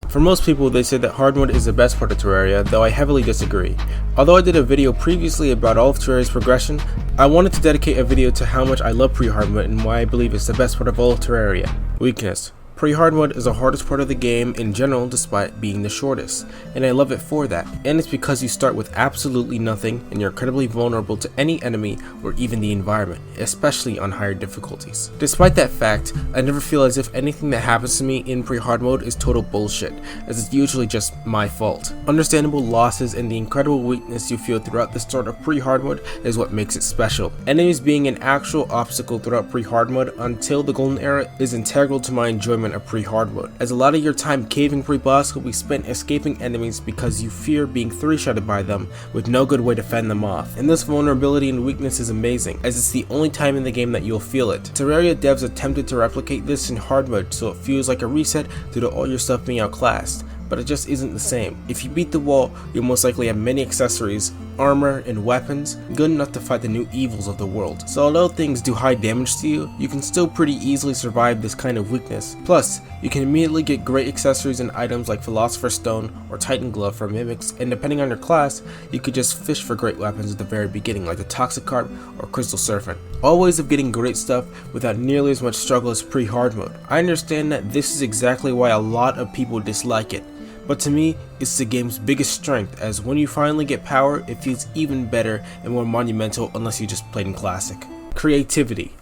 For most people, they say that hard mode is the best part of Terraria, though I heavily disagree. Although I did a video previously about all of Terraria's progression, I wanted to dedicate a video to how much I love pre-hard mode and why I believe it's the best part of all of Terraria. Weakness. Pre-hard mode is the hardest part of the game in general despite being the shortest, and I love it for that, and it's because you start with absolutely nothing and you're incredibly vulnerable to any enemy or even the environment, especially on higher difficulties. Despite that fact, I never feel as if anything that happens to me in pre-hard mode is total bullshit, as it's usually just my fault. Understandable losses and the incredible weakness you feel throughout the start of pre-hard mode is what makes it special. Enemies being an actual obstacle throughout pre-hard mode until the golden era is integral to my enjoyment of pre-hard mode, as a lot of your time caving pre-boss will be spent escaping enemies because you fear being three-shotted by them with no good way to fend them off, and this vulnerability and weakness is amazing, as it's the only time in the game that you'll feel it. Terraria devs attempted to replicate this in hard mode so it feels like a reset due to all your stuff being outclassed, but it just isn't the same. If you beat the wall, you'll most likely have many accessories, armor, and weapons good enough to fight the new evils of the world. So although things do high damage to you, you can still pretty easily survive this kind of weakness. Plus, you can immediately get great accessories and items like Philosopher's Stone or Titan Glove for mimics, and depending on your class, you could just fish for great weapons at the very beginning like the Toxicarp or Crystal Serpent. All ways of getting great stuff without nearly as much struggle as pre-hard mode. I understand that this is exactly why a lot of people dislike it, but to me, it's the game's biggest strength, as when you finally get power, it feels even better and more monumental unless you just played in Classic. Creativity.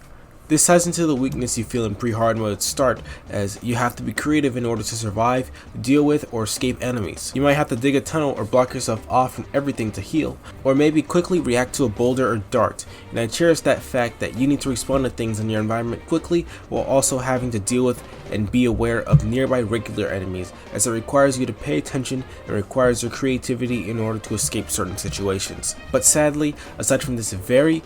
This ties into the weakness you feel in pre-hard mode start, as you have to be creative in order to survive, deal with, or escape enemies. You might have to dig a tunnel or block yourself off from everything to heal, or maybe quickly react to a boulder or dart, and I cherish that fact that you need to respond to things in your environment quickly while also having to deal with and be aware of nearby regular enemies, as it requires you to pay attention and requires your creativity in order to escape certain situations. But sadly, aside from this very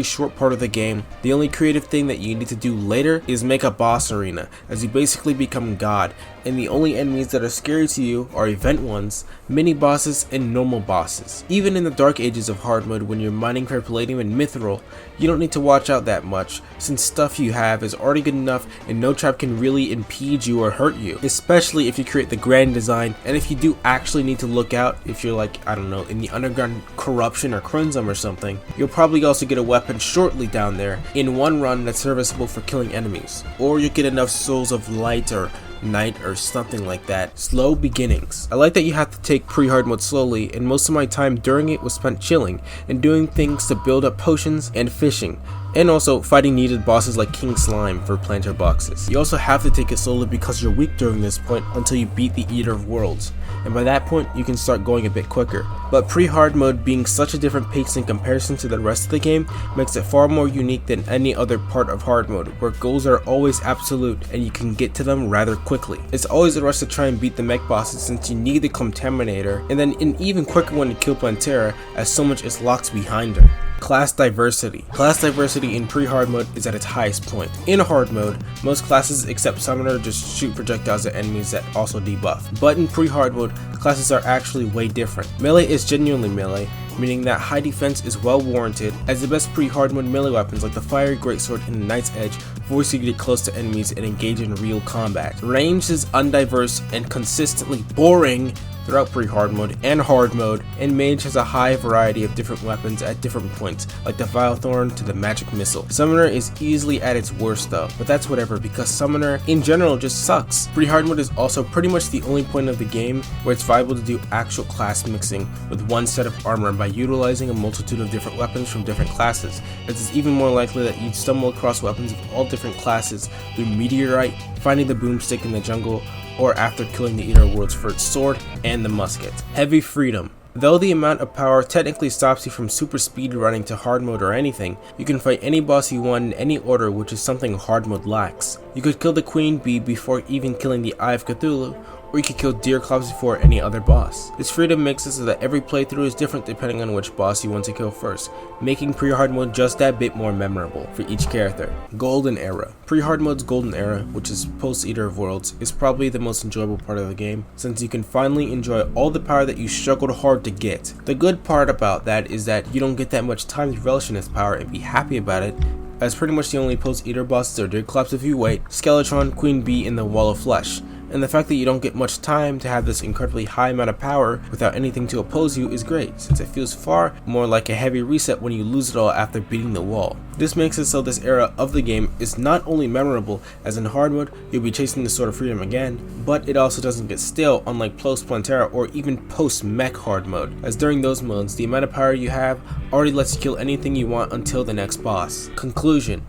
short part of the game, the only creative thing that you need to do later is make a boss arena, as you basically become God, and the only enemies that are scary to you are event ones, mini bosses, and normal bosses. Even in the dark ages of hard mode when you're mining for palladium and mithril, you don't need to watch out that much, since stuff you have is already good enough and no trap can really impede you or hurt you, especially if you create the grand design. And if you do actually need to look out, if you're like, I don't know, in the underground corruption or crimson or something, you'll probably also get a weapon shortly down there in one run that's serviceable for killing enemies, or you get enough souls of light or night or something like that. Slow beginnings. I like that you have to take pre-hard mode slowly, and most of my time during it was spent chilling and doing things to build up potions and fishing, and also fighting needed bosses like King Slime for planter boxes. You also have to take it slowly because you're weak during this point until you beat the Eater of Worlds, and by that point you can start going a bit quicker. But pre-hard mode being such a different pace in comparison to the rest of the game makes it far more unique than any other part of hard mode, where goals are always absolute and you can get to them rather quickly. It's always a rush to try and beat the mech bosses since you need the Contaminator, and then an even quicker one to kill Plantera as so much is locked behind her. Class diversity. Class diversity in pre-hard mode is at its highest point. In hard mode, most classes except Summoner just shoot projectiles at enemies that also debuff. But in pre-hard mode, classes are actually way different. Melee is genuinely melee, meaning that high defense is well warranted, as the best pre-hard mode melee weapons like the Fiery Greatsword and the Knight's Edge force you to get close to enemies and engage in real combat. Range is undiverse and consistently boring throughout pre-hard mode and hard mode, and Mage has a high variety of different weapons at different points, like the Vilethorn to the Magic Missile. Summoner is easily at its worst though, but that's whatever because Summoner in general just sucks. Pre-hard mode is also pretty much the only point of the game where it's viable to do actual class mixing with one set of armor by utilizing a multitude of different weapons from different classes, as it's even more likely that you'd stumble across weapons of all different classes through Meteorite, finding the boomstick in the jungle, or after killing the Eater of Worlds for its sword and the musket. Heavy freedom. Though the amount of power technically stops you from super speed running to hard mode or anything, you can fight any boss you want in any order, which is something hard mode lacks. You could kill the Queen Bee before even killing the Eye of Cthulhu, or you could kill Deerclops before any other boss. This freedom makes it so that every playthrough is different depending on which boss you want to kill first, making pre-hard mode just that bit more memorable for each character. Golden Era. Pre-hard mode's Golden Era, which is post-Eater of Worlds, is probably the most enjoyable part of the game, since you can finally enjoy all the power that you struggled hard to get. The good part about that is that you don't get that much time to relish in this power and be happy about it, as pretty much the only post-Eater bosses are Deerclops if you wait, Skeletron, Queen Bee, and the Wall of Flesh. and the fact that you don't get much time to have this incredibly high amount of power without anything to oppose you is great, since it feels far more like a heavy reset when you lose it all after beating the wall. This makes it so this era of the game is not only memorable, as in hard mode you'll be chasing the Sword of Freedom again, but it also doesn't get stale unlike post Plantera or even post mech hard mode, as during those modes the amount of power you have already lets you kill anything you want until the next boss. Conclusion: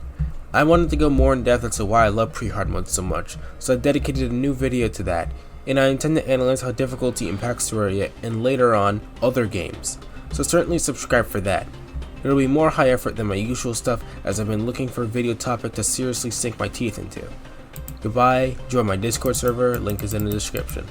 I wanted to go more in depth into why I love pre-hard mode so much, so I dedicated a new video to that, and I intend to analyze how difficulty impacts Terraria and later on other games, so certainly subscribe for that. It'll be more high effort than my usual stuff, as I've been looking for a video topic to seriously sink my teeth into. Goodbye, join my Discord server, link is in the description.